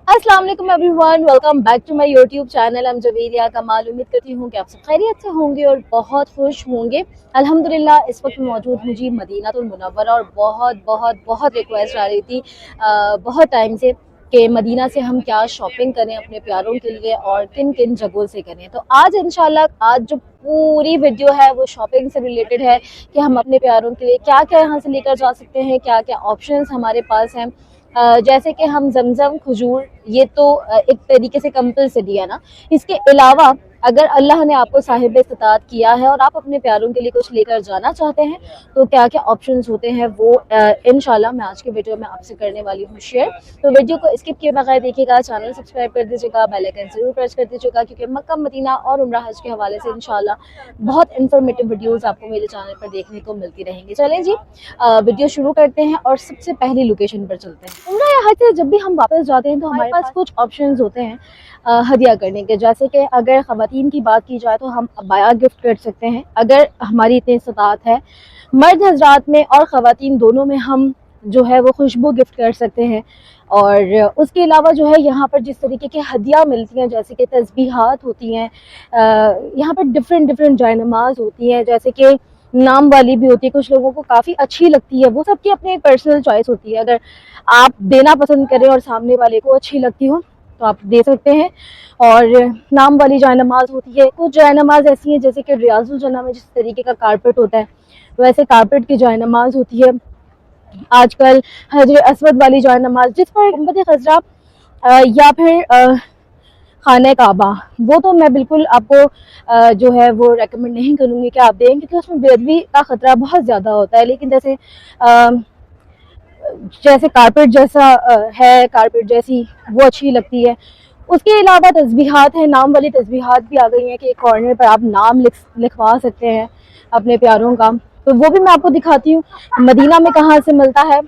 अस्सलाम वालेकुम everyone, welcome back to my YouTube channel. हम जवेरिया कमाल। उम्मीद करती हूँ कि आप सब खैरियत से होंगे और बहुत खुश होंगे। अल्हम्दुलिल्लाह इस वक्त मौजूद हूँ जी मदीनातुल मुनव्वरा और बहुत बहुत बहुत रिक्वेस्ट आ रही थी बहुत टाइम से कि मदीना से हम क्या शॉपिंग करें अपने प्यारों के लिए और किन किन जगहों से करें। तो आज इंशाल्लाह आज जो पूरी वीडियो है वो शॉपिंग से रिलेटेड है कि हम अपने प्यारों के लिए क्या क्या यहाँ से लेकर जा सकते हैं, क्या क्या ऑप्शंस हमारे पास हैं। जैसे कि हम जमजम खजूर ये तो एक तरीके से कंपलसरी है ना। इसके अलावा अगर अल्लाह ने आपको साहिब इस्तात किया है और आप अपने प्यारों के लिए कुछ लेकर जाना चाहते हैं तो क्या क्या ऑप्शंस होते हैं वो इंशाल्लाह मैं आज के वीडियो में आपसे करने वाली हूँ शेयर। तो वीडियो को स्किप किए बगैर देखिएगा, चैनल सब्सक्राइब कर दीजिएगा, बेल आइकन जरूर प्रेस कर दीजिएगा क्योंकि मक्का मदीना और उम्रा हज के हवाले से इंशाल्लाह बहुत इन्फॉर्मेटिव वीडियोस आपको मेरे चैनल पर देखने को मिलती रहेंगी। चलें जी वीडियो शुरू करते हैं और सबसे पहली लोकेशन पर चलते हैं। उम्रा या हज से जब भी हम वापस जाते हैं तो हमारे पास कुछ ऑप्शंस होते हैं हदिया करने के। जैसे कि अगर ख़वातीन की बात की जाए तो हम अबाया गिफ्ट कर सकते हैं अगर हमारी इतनी इस्तात है। मर्द हजरात में और ख़वातीन दोनों में हम जो है वो खुशबू गिफ्ट कर सकते हैं। और उसके अलावा जो है यहाँ पर जिस तरीके की हदिया मिलती हैं जैसे कि तस्बीहात होती हैं, यहाँ पर डिफरेंट डिफरेंट जायनमाज होती हैं जैसे कि नाम वाली भी होती है, कुछ लोगों को काफ़ी अच्छी लगती है, वो सबकी अपनी एक पर्सनल चॉइस होती है। अगर आप देना पसंद करें और सामने वाले को अच्छी लगती हो तो आप दे सकते हैं। और नाम वाली जायनमाज होती है, कुछ जायनमाज ऐसी हैं जैसे कि रियाजुल जन्ना में जिस तरीके का कारपेट होता है वैसे कारपेट की जायनमाज होती है। आजकल हजर असवद वाली जायनमाज जिस पर गुंबद खजरा या फिर खाने काबा, वो तो मैं बिल्कुल आपको जो है वो रेकमेंड नहीं करूँगी कि आप दें क्योंकि उसमें बेदबी का ख़तरा बहुत ज़्यादा होता है। लेकिन जैसे कारपेट जैसा है, कारपेट जैसी वो अच्छी लगती है। उसके अलावा तस्बीहात हैं, नाम वाली तस्बीहात भी आ गई हैं कि एक कॉर्नर पर आप नाम लिखवा सकते हैं अपने प्यारों का। तो वो भी मैं आपको दिखाती हूँ मदीना में कहाँ से मिलता है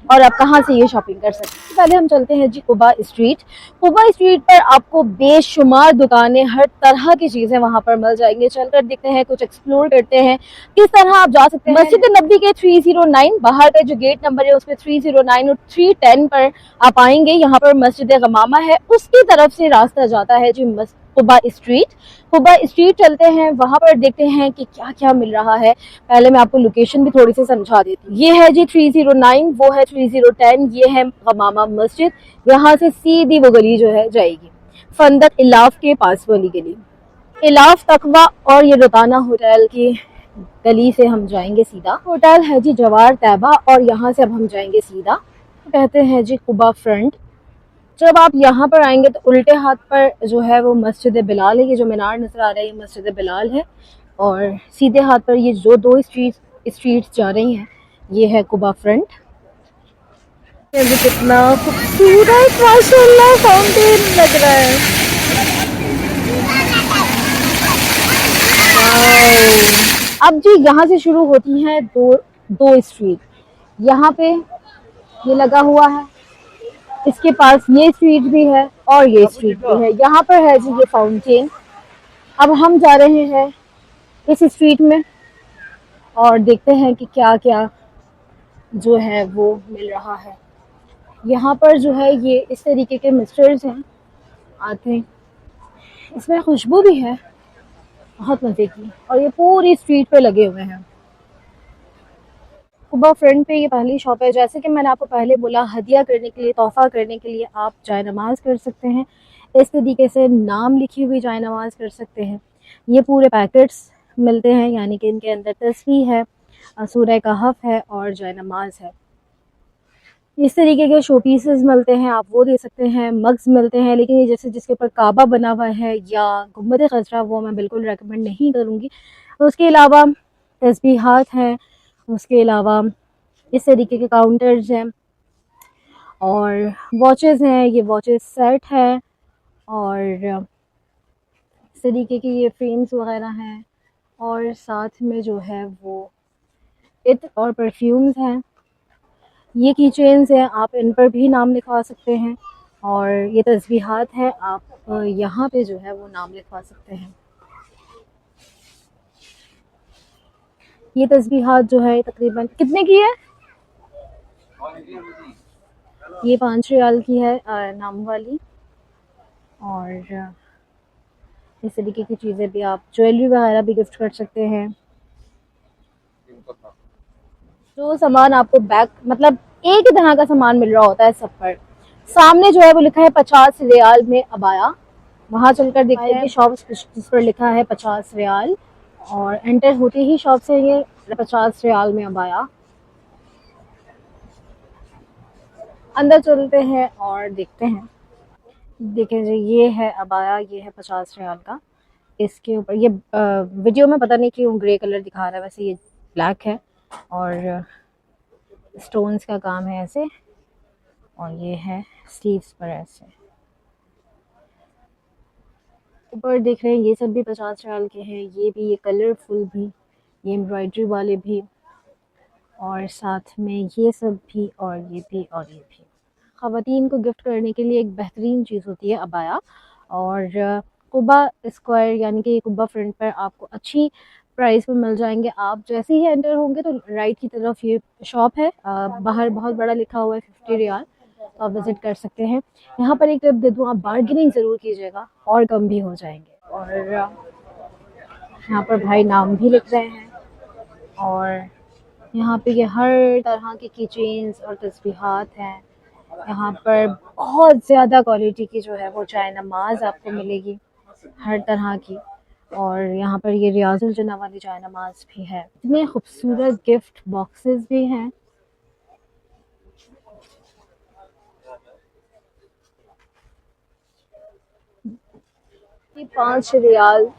और आप कहाँ से ये शॉपिंग कर सकते हैं। पहले हम चलते हैं जी कुबा स्ट्रीट। कुबा स्ट्रीट पर आपको बेशुमार दुकानें, हर तरह की चीज़ें वहाँ पर मिल जाएंगी। चलकर देखते हैं, कुछ एक्सप्लोर करते हैं किस तरह आप जा सकते हैं। मस्जिद नबी के 309 बाहर का जो गेट नंबर है उसमें 309 और 310 पर आप आएंगे। यहाँ पर मस्जिद गमामा है, उसकी तरफ से रास्ता जाता है जी कुबा स्ट्रीट। कुबा स्ट्रीट चलते हैं, वहां पर देखते हैं कि क्या क्या मिल रहा है। पहले मैं आपको लोकेशन भी थोड़ी सी समझा देती हूँ। ये है जी 309, वो है 3010, ये है गमामा मस्जिद। यहाँ से सीधी वो गली जो है जाएगी फंदक इलाफ के पास वाली गली, इलाफ तकवा और ये रोताना होटल की गली से हम जाएंगे सीधा। होटल है जी जवार तैबा और यहाँ से अब हम जाएंगे सीधा, कहते हैं जी कुबा फ्रंट। जब आप यहाँ पर आएंगे तो उल्टे हाथ पर जो है वो मस्जिद बिलाल है, ये जो मीनार नजर आ रहा है ये मस्जिद बिलाल है। और सीधे हाथ पर ये जो दो स्ट्रीट्स जा रही हैं ये है कुबा फ्रंट। ये भी कितना खूबसूरत माशाल्लाह फाउंटेन लग रहा है। वाओ। अब जी यहाँ से शुरू होती हैं दो दो स्ट्रीट। यहाँ पे ये लगा हुआ है, इसके पास ये स्ट्रीट भी है और ये स्ट्रीट भी है। यहाँ पर है जी ये फाउंटेन। अब हम जा रहे हैं इस स्ट्रीट में और देखते हैं कि क्या क्या जो है वो मिल रहा है। यहाँ पर जो है ये इस तरीके के मिस्टर्स हैं आते हैं, इसमें खुशबू भी है बहुत मज़े की और ये पूरी स्ट्रीट पे लगे हुए हैं। कुबा फ्रंट पे ये पहली शॉप है। जैसे कि मैंने आपको पहले बोला, हदिया करने के लिए, तोहफ़ा करने के लिए आप जाए नमाज कर सकते हैं। इस तरीके से नाम लिखी हुई जाए नमाज कर सकते हैं। ये पूरे पैकेट्स मिलते हैं, यानी कि इनके अंदर तस्बीह है, सूरह कहफ है और जाए नमाज है। इस तरीके के शो पीसेस मिलते हैं, आप वो दे सकते हैं। मग्स मिलते हैं, लेकिन ये जैसे जिसके ऊपर काबा बना हुआ है या गुम्बद खजरा, वो मैं बिल्कुल रेकमेंड नहीं करूँगी। उसके अलावा तस्बीहात हैं, उसके अलावा इस तरीके के काउंटर्स हैं और वॉचेस हैं। ये वॉचेस सेट है और इस तरीके के ये फ्रेम्स वगैरह हैं और साथ में जो है वो इत्र और परफ्यूम्स हैं। ये की चेन्स हैं, आप इन पर भी नाम लिखवा सकते हैं। और ये तस्बीहात है, आप यहाँ पे जो है वो नाम लिखवा सकते हैं। ये तस्बीहात जो है तकरीबन कितने की है? ये 5 रियाल की है नाम वाली। और इस तरीके की चीज़ें भी, आप ज्वेलरी वगैरह भी गिफ्ट कर सकते हैं। जो सामान आपको बैग मतलब एक ही तरह का सामान मिल रहा होता है सब पर। सामने जो है वो लिखा है 50 रियाल में अबाया। वहां चलकर देखते हैं कि शॉप जिस पर लिखा है 50 रियाल, और एंटर होते ही शॉप से ये 50 रियाल में अबाया। अंदर चलते हैं और देखते हैं। देखें जी, ये है अबाया, ये है 50 रियाल का। इसके ऊपर ये वीडियो में पता नहीं क्यों ग्रे कलर दिखा रहा है, वैसे ये ब्लैक है और स्टोन्स का काम है ऐसे। और ये है स्लीव्स पर ऐसे। ऊपर देख रहे हैं ये सब भी 50 रियाल के हैं। ये भी, ये कलरफुल भी, ये एम्ब्रॉयडरी वाले भी, और साथ में ये सब भी, और ये भी, और ये भी। ख़वातीन को गिफ्ट करने के लिए एक बेहतरीन चीज़ होती है अबाया। और कुबा स्क्वायर यानी कि कुबा फ्रंट पर आपको अच्छी प्राइस में मिल जाएंगे। आप जैसे ही एंटर होंगे तो राइट की तरफ ये शॉप है, बाहर बहुत बड़ा लिखा हुआ है 50 रियाल, तो आप विज़िट कर सकते हैं। यहाँ पर एक टिप दे दूँ, आप बार्गेनिंग ज़रूर कीजिएगा और कम भी हो जाएंगे। और यहाँ पर भाई नाम भी लिख रहे हैं। और यहाँ पे ये हर तरह की कीचेन्स और तस्बीहात हैं। यहाँ पर बहुत ज़्यादा क्वालिटी की जो है वो चाय नमाज आपको मिलेगी, हर तरह की। और यहाँ पर ये रियाजुल जन्ना वाली चाय नमाज भी है। इतने खूबसूरत गिफ्ट बॉक्सेस भी हैं। ये 5 रियाल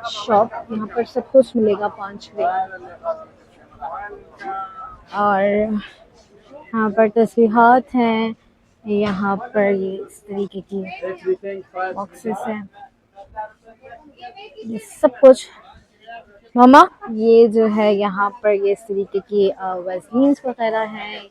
शॉप, यहाँ पर सब कुछ मिलेगा 5 रियाल। और यहाँ पर तस्बीहात हैं, यहाँ पर ये इस तरीके की बॉक्सेस हैं, ये सब कुछ। मामा ये जो है यहाँ पर ये इस तरीके की वैसलीन्स वगैरह हैं।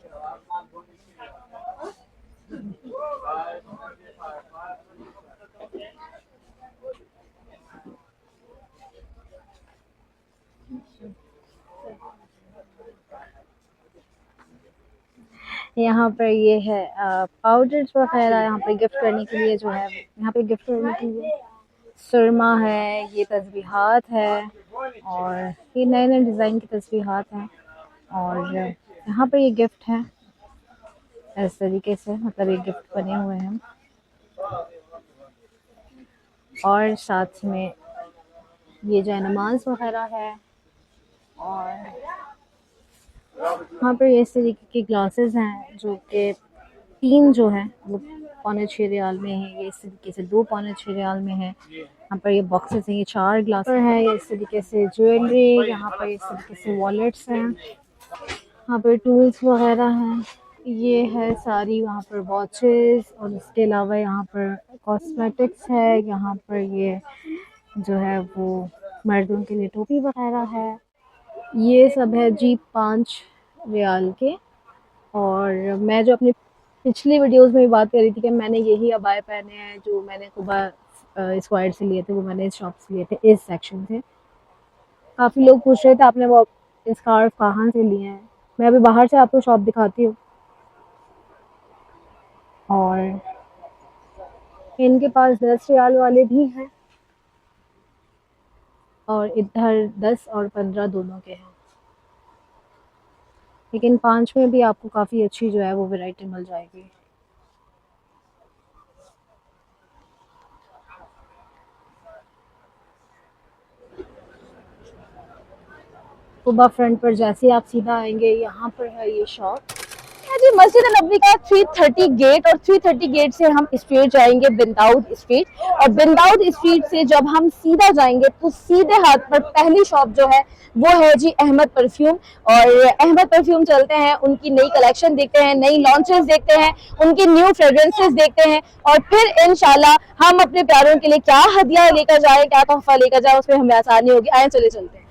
यहाँ पर ये है पाउडर्स वगैरह, यहाँ पे गिफ्ट करने के लिए जो है, यहाँ पे गिफ्ट करने के लिए सुरमा है, ये तस्बीहात है, और ये नए नए डिज़ाइन की तस्बीहात हैं। और यहाँ पर ये गिफ्ट है इस तरीके से, मतलब ये गिफ्ट बने हुए हैं। और साथ में ये जो नमाज वगैरह है। और यहाँ पर ये इस तरीके के ग्लासेस हैं जो कि 3 जो है वो 5.25 रियाल में है। ये इस तरीके से 2 5.25 रियाल में है। यहाँ पर ये बॉक्सेस हैं, ये 4 ग्लास है। ये इस तरीके से ज्वेलरी, यहाँ पर इस तरीके से वॉलेट्स हैं, यहाँ पर टूल्स वगैरह हैं। ये है सारी वहाँ पर वॉचेस, और इसके अलावा यहाँ पर कॉस्मेटिक्स है। यहाँ पर ये जो है वो मर्दों के लिए टोपी वगैरह है। ये सब है जी 5 रियाल के। और मैं जो अपनी पिछली वीडियोस में बात कर रही थी कि मैंने यही अबाए पहने हैं जो मैंने कुबा स्क्वायर से लिए थे, वो मैंने इस शॉप से लिए थे, इस सेक्शन से। काफ़ी लोग पूछ रहे थे आपने वो स्कार्फ कहाँ से लिए हैं। मैं अभी बाहर से आपको शॉप दिखाती हूँ। और इनके पास 10 रियाल वाले भी हैं, और इधर 10 और 15 दोनों के हैं। लेकिन 5 में भी आपको काफ़ी अच्छी जो है वो वैरायटी मिल जाएगी। कुबा फ्रंट पर जैसे आप सीधा आएंगे, यहाँ पर है ये शॉप जी, मस्जिद नबवी का 330 गेट। और 330 गेट से हम स्ट्रेट जाएंगे बिन दाऊद स्ट्रीट, और बिन दाऊद स्ट्रीट से जब हम सीधा जाएंगे तो सीधे हाथ पर पहली शॉप जो है वो है जी अहमद परफ्यूम। और अहमद परफ्यूम चलते हैं, उनकी नई कलेक्शन देखते हैं, नई लॉन्चेस देखते हैं, उनकी न्यू फ्रेग्रेंसेस देखते हैं, और फिर इंशाल्लाह हम अपने प्यारों के लिए क्या हदिया लेकर जाए, क्या तोहफा लेकर जाए, उसमें हमें आसानी होगी। आए चले चलते हैं।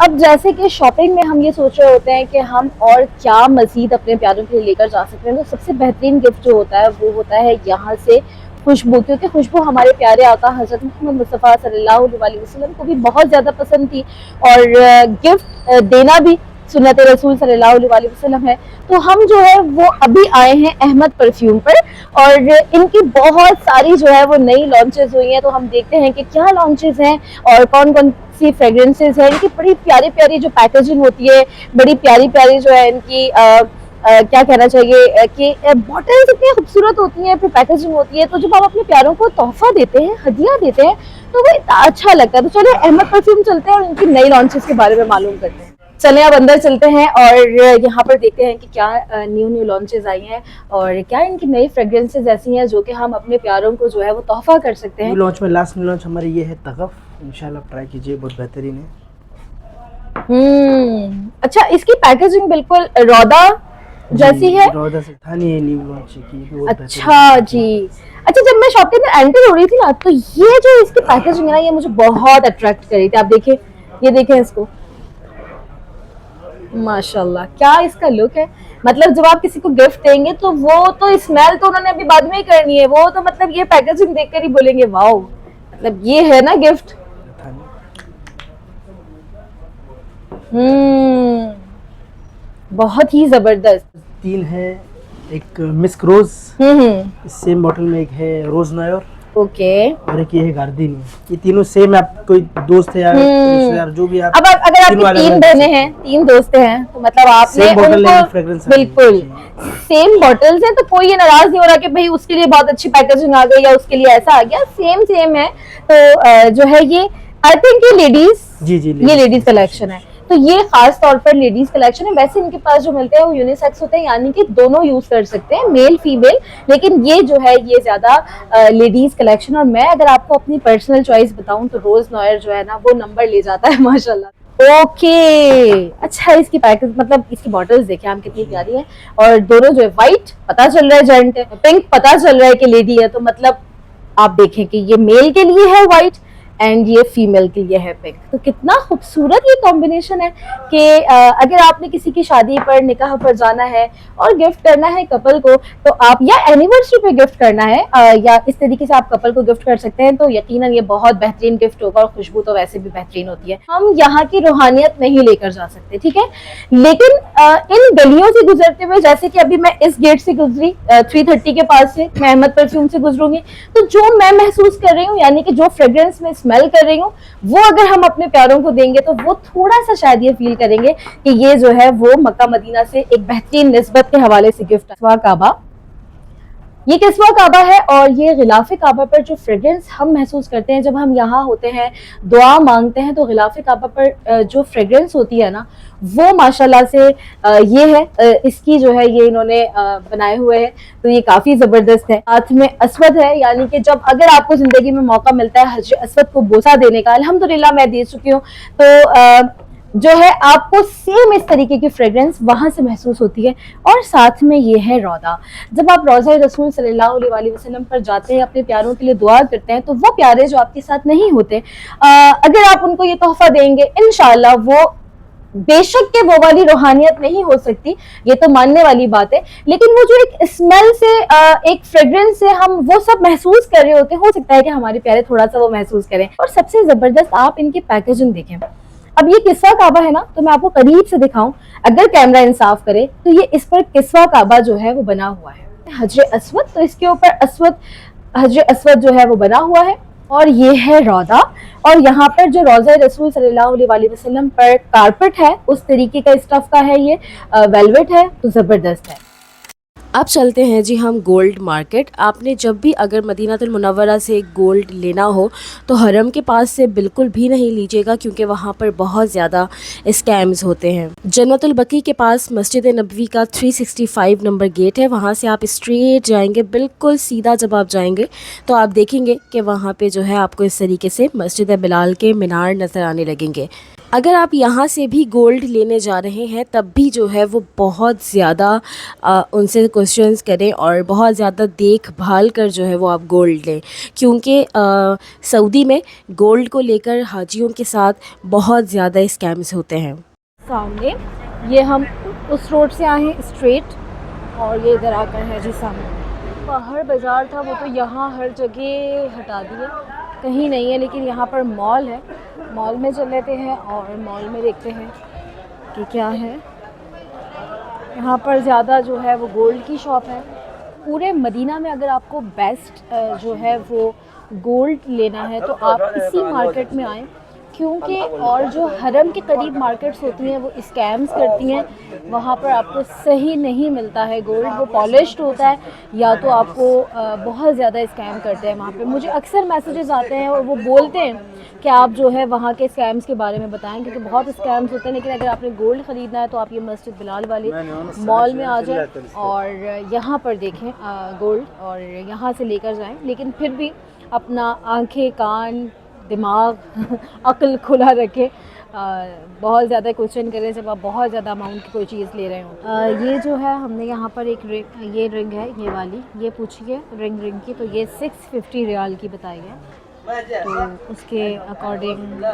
अब जैसे कि शॉपिंग में हम ये सोच रहे होते हैं कि हम और क्या मज़ीद अपने प्यारों के लिए लेकर जा सकते हैं, तो सबसे बेहतरीन गिफ्ट जो होता है वो होता है यहाँ से खुशबू। क्योंकि खुशबू हमारे प्यारे आका हज़रत मोहम्मद मुस्तफ़ा सल्लल्लाहु अलैहि वसल्लम को भी बहुत ज़्यादा पसंद थी, और गिफ्ट देना भी सुन्नत रसूल सल्लल्लाहु अलैहि वसल्लम है। तो हम जो है वो अभी आए हैं अहमद परफ्यूम पर, और इनकी बहुत सारी जो है वो नई लॉन्चेस हुई हैं। तो हम देखते हैं कि क्या लॉन्चेस हैं और कौन कौन सी फ्रेग्रेंसेज है। इनकी बड़ी प्यारी प्यारी जो पैकेजिंग होती है, बड़ी प्यारी प्यारी जो है इनकी क्या कहना चाहिए कि बॉटल्स इतनी खूबसूरत होती हैं, फिर पैकेजिंग होती है। तो जब आप अपने प्यारों को तोहफा देते हैं, हदिया देते हैं, तो वो इतना अच्छा लगता है। तो चलिए अहमद परफ्यूम चलते हैं और इनकी नई लॉन्चेस के बारे में मालूम करते हैं। चले अब अंदर चलते हैं और यहाँ पर देखते हैं कि क्या न्यू लॉन्चेस आई हैं और क्या इनकी नई फ्रेग्रेंसेस ऐसी हैं जो कि हम अपने प्यारों को जो है वो तोहफा कर सकते हैं। लॉन्च में लास्ट लॉन्च हमारी ये है तगफ, इंशाल्लाह ट्राई कीजिए, बहुत बेहतरीन है। अच्छा, इसकी पैकेजिंग बिल्कुल रौदा जैसी है। रौदा से था नहीं, न्यू लॉन्च की। अच्छा जी। अच्छा, जब मैं शॉप के अंदर एंटर हो रही थी ना, तो ये जो इसकी पैकेजिंग है ना, ये मुझे बहुत अट्रैक्ट कर रही थी। आप देखिए, ये देखें इसको, माशाल्लाह क्या इसका लुक है। मतलब जब आप किसी को गिफ्ट देंगे तो वो तो स्मेल तो उन्होंने अभी बाद में ही करनी है, वो तो मतलब ये पैकेजिंग देखकर ही बोलेंगे वाओ, मतलब ये है ना गिफ्ट। बहुत ही जबरदस्त। 3 है, एक मिस्क रोज, सेम बॉटल में एक है रोज नॉयर, ओके, और एक ये है गार्दिनी। ये तीनों सेम है। आप कोई दोस्त है या रिश्तेदार जो भी आप, अब अगर आपकी 3 बहनें हैं, 3 दोस्त हैं, तो मतलब आपने उनको बिल्कुल सेम बॉटल्स हैं, तो कोई ये नाराज नहीं हो रहा कि भाई उसके लिए बहुत अच्छी पैकेजिंग आ गई या उसके लिए ऐसा आ गया। सेम है। तो जो है ये आई थिंक ये लेडीज, ये लेडीज कलेक्शन है। तो ये खास तौर पर लेडीज कलेक्शन है। वैसे इनके पास जो मिलते हैं वो यूनिसेक्स होते हैं, यानी कि दोनों यूज कर सकते हैं, मेल फीमेल। लेकिन ये जो है ये ज्यादा लेडीज कलेक्शन। और मैं अगर आपको अपनी पर्सनल चॉइस बताऊं तो रोज नॉयर जो है ना वो नंबर ले जाता है माशाल्लाह। ओके, अच्छा, इसकी पैकेज मतलब इसकी बॉटल्स देखें हम कितनी प्यारी है। और दोनों जो है व्हाइट पता चल रहा है जेंट है, पिंक पता चल रहा है कि लेडी है। तो मतलब आप देखें कि ये मेल के लिए है व्हाइट एंड ये फीमेल के लिए है पिंक। तो कितना खूबसूरत ये कॉम्बिनेशन है कि अगर आपने किसी की शादी पर, निकाह पर जाना है और गिफ्ट करना है कपल को, तो आप या एनिवर्सरी पे गिफ्ट करना है या इस तरीके से आप कपल को गिफ्ट कर सकते हैं, तो यकीनन ये बहुत बेहतरीन गिफ्ट होगा। और खुशबू तो वैसे भी बेहतरीन होती है। हम यहाँ की रूहानियत नहीं लेकर जा सकते, ठीक है, लेकिन इन गलियों से गुजरते हुए, जैसे कि अभी मैं इस गेट से गुजरी 330 के पास से, मैं अहमद परफ्यूम से गुजरूंगी, तो जो मैं महसूस कर रही हूँ, यानी कि जो फ्रेग्रेंस में स्मेल कर रही हूँ, वो अगर हम अपने प्यारों को देंगे तो वो थोड़ा सा शायद ये फील करेंगे कि ये जो है वो मक्का मदीना से एक बेहतरीन निस्बत के हवाले से गिफ्ट है। काबा, ये किस्वा काबा है और ये गिलाफे काबा पर जो फ्रेग्रेंस हम महसूस करते हैं जब हम यहाँ होते हैं, दुआ मांगते हैं, तो गिलाफे काबा पर जो फ्रेग्रेंस होती है ना, वो माशाल्लाह से ये है, इसकी जो है ये इन्होंने बनाए हुए हैं, तो ये काफी जबरदस्त है। साथ में अस्वद है, यानी कि जब अगर आपको जिंदगी में मौका मिलता है हजरत अस्वद को बोसा देने का, अल्हम्दुलिल्लाह मैं दे चुकी हूँ, तो जो है आपको सेम इस तरीके की फ्रेग्रेंस वहां से महसूस होती है। और साथ में ये है रौदा। जब आप रोज़ा रसूल सल्लल्लाहु अलैहि वसल्लम पर जाते हैं, अपने प्यारों के लिए दुआ करते हैं, तो वो प्यारे जो आपके साथ नहीं होते, अगर आप उनको ये तोहफा देंगे, इंशाल्लाह वो बेशक के वो वाली रूहानियत नहीं हो सकती, ये तो मानने वाली बात है, लेकिन वो जो एक स्मेल से, एक फ्रेग्रेंस से हम वो सब महसूस कर रहे होते हैं, हो सकता है कि हमारे प्यारे थोड़ा सा वो महसूस करें। और सबसे जबरदस्त आप इनकी पैकेजिंग देखें। अब ये किस्वा काबा है ना, तो मैं आपको करीब से दिखाऊं, अगर कैमरा इंसाफ करे तो ये इस पर किस्वा काबा जो है वो बना हुआ है हजरत अस्वद, तो इसके ऊपर अस्वद, हजरत अस्वद जो है वो बना हुआ है। और ये है रौदा, और यहाँ पर जो रोज़ा रसूल सल्लल्लाहु अलैहि वसल्लम पर कारपेट है उस तरीके का स्टफ का है, ये वेलवेट है, तो ज़बरदस्त है। अब चलते हैं जी हम गोल्ड मार्केट। आपने जब भी अगर मदीनातुल मुनव्वरा से गोल्ड लेना हो तो हरम के पास से बिल्कुल भी नहीं लीजिएगा, क्योंकि वहाँ पर बहुत ज़्यादा स्कैम्स होते हैं। जन्नतुल बकी के पास मस्जिद नबवी का 365 नंबर गेट है, वहाँ से आप स्ट्रेट जाएंगे, बिल्कुल सीधा जब आप जाएंगे तो आप देखेंगे कि वहाँ पे जो है आपको इस तरीके से मस्जिद बिलाल के मीनार नज़र आने लगेंगे। अगर आप यहाँ से भी गोल्ड लेने जा रहे हैं तब भी जो है वो बहुत ज़्यादा उनसे क्वेश्चंस करें और बहुत ज़्यादा देखभाल कर जो है वो आप गोल्ड लें, क्योंकि सऊदी में गोल्ड को लेकर हाजियों के साथ बहुत ज़्यादा स्कैम्स होते हैं। सामने ये हम उस रोड से आए हैं स्ट्रेट, और ये इधर आकर है जी सामने बाहर बाज़ार था, वो तो यहाँ हर जगह हटा दिए, कहीं नहीं है, लेकिन यहाँ पर मॉल है, मॉल में चल लेते हैं और मॉल में देखते हैं कि क्या है। यहाँ पर ज़्यादा जो है वो गोल्ड की शॉप है। पूरे मदीना में अगर आपको बेस्ट जो है वो गोल्ड लेना है तो आप इसी मार्केट में आएँ, क्योंकि और जो हरम के करीब मार्केट्स होती हैं वो स्कैम्स करती हैं। वहाँ पर आपको सही नहीं मिलता है गोल्ड, वो पॉलिश्ड होता है या तो आपको बहुत ज़्यादा स्कैम करते हैं वहाँ पे। मुझे अक्सर मैसेजेस आते हैं और वो बोलते हैं कि आप जो है वहाँ के स्कैम्स के बारे में बताएं, क्योंकि बहुत स्कैम्स होते हैं। लेकिन अगर आपने गोल्ड ख़रीदना है तो आप ये मस्जिद बिलाल वाले मॉल में आ जाएं और यहाँ पर देखें गोल्ड और यहाँ से लेकर जाएं। लेकिन फिर भी अपना आंखें, कान, दिमाग अक्ल खुला रखें, बहुत ज़्यादा क्वेश्चन करें जब आप बहुत ज़्यादा अमाउंट की कोई चीज़ ले रहे हो। ये जो है हमने यहाँ पर एक ये रिंग है, ये वाली, ये पूछिए रिंग की, तो ये 650 रियाल की बताई है। तो उसके अकॉर्डिंग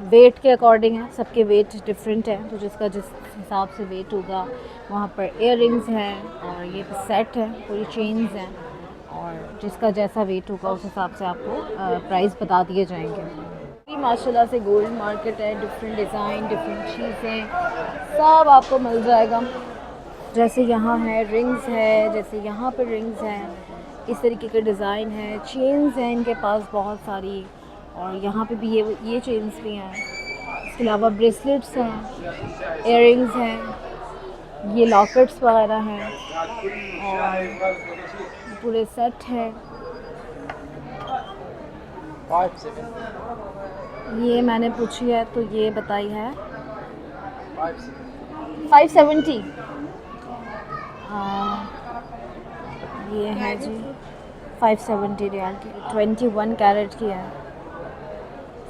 वेट के अकॉर्डिंग है, सबके वेट डिफरेंट है, तो जिसका जिस हिसाब से वेट होगा। वहाँ पर इयर रिंग्स हैं और ये सेट है, पूरी चेन्स हैं, और जिसका जैसा वेट होगा उस हिसाब से आपको प्राइस बता दिए जाएंगे। माशाल्लाह से गोल्ड मार्केट है, डिफरेंट डिज़ाइन, डिफरेंट चीज़ें सब आपको मिल जाएगा। जैसे यहाँ है रिंग्स है, जैसे यहाँ पर रिंग्स हैं, इस तरीके के डिज़ाइन है। चेन्स हैं इनके पास बहुत सारी, और यहाँ पे भी ये चेन्स भी हैं। इसके अलावा ब्रेसलेट्स हैं, इयररिंग्स हैं, ये लॉकेट्स वगैरह हैं और पूरे सेट है। ये मैंने पूछी है तो ये बताई है 570। ये है जी 570 रियाल की, 21 कैरेट की है,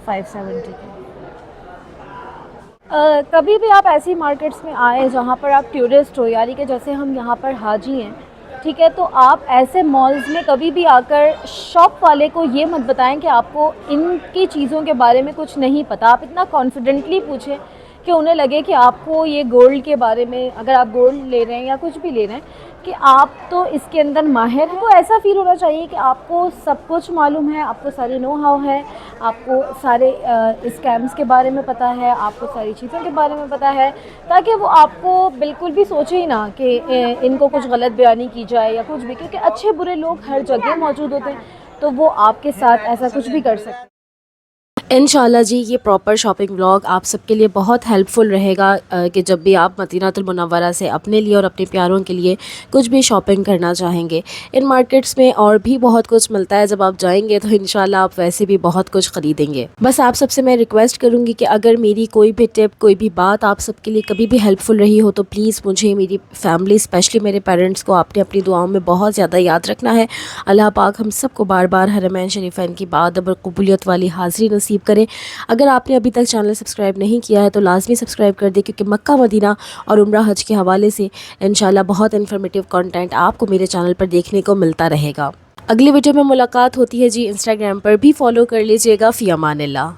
570 की। कभी भी आप ऐसी मार्केट्स में आए जहाँ पर आप टूरिस्ट हो, यानी कि जैसे हम यहाँ पर हाजी हैं, ठीक है, तो आप ऐसे मॉल्स में कभी भी आकर शॉप वाले को ये मत बताएं कि आपको इनकी चीज़ों के बारे में कुछ नहीं पता। आप इतना कॉन्फिडेंटली पूछें कि उन्हें लगे कि आपको ये गोल्ड के बारे में, अगर आप गोल्ड ले रहे हैं या कुछ भी ले रहे हैं, कि आप तो इसके अंदर माहिर हैं। तो ऐसा फील होना चाहिए कि आपको सब कुछ मालूम है, आपको सारे नो हाउ है, आपको सारे स्कैम्स के बारे में पता है, आपको सारी चीज़ों के बारे में पता है, ताकि वो आपको बिल्कुल भी सोचे ही ना कि इनको कुछ गलत बयानी की जाए या कुछ भी, क्योंकि अच्छे बुरे लोग हर जगह मौजूद होते हैं, तो वो आपके साथ ऐसा कुछ भी कर सकते हैं। इंशाल्लाह जी ये प्रॉपर शॉपिंग व्लॉग आप सबके लिए बहुत हेल्पफुल रहेगा कि जब भी आप मदीनातुल मुनव्वरा से अपने लिए और अपने प्यारों के लिए कुछ भी शॉपिंग करना चाहेंगे। इन मार्केट्स में और भी बहुत कुछ मिलता है, जब आप जाएंगे तो इंशाल्लाह आप वैसे भी बहुत कुछ ख़रीदेंगे। बस आप सबसे मैं रिक्वेस्ट करूँगी कि अगर मेरी कोई भी टिप, कोई भी बात आप सबके लिए कभी भी हेल्पफुल रही हो तो प्लीज़ मुझे, मेरी फैमिली, स्पेशली मेरे पेरेंट्स को आपने अपनी दुआओं में बहुत ज़्यादा याद रखना है। अल्लाह पाक हम सबको बार बार हरमैन शरीफैन की बादबर कबूलियत वाली हाज़री नसीब करें। अगर आपने अभी तक चैनल सब्सक्राइब नहीं किया है तो लाजमी सब्सक्राइब कर दें, क्योंकि मक्का, मदीना और उम्रा हज के हवाले से इंशाल्लाह बहुत इन्फॉर्मेटिव कंटेंट आपको मेरे चैनल पर देखने को मिलता रहेगा। अगली वीडियो में मुलाकात होती है जी। इंस्टाग्राम पर भी फॉलो कर लीजिएगा। फ़ी अमानिल्लाह।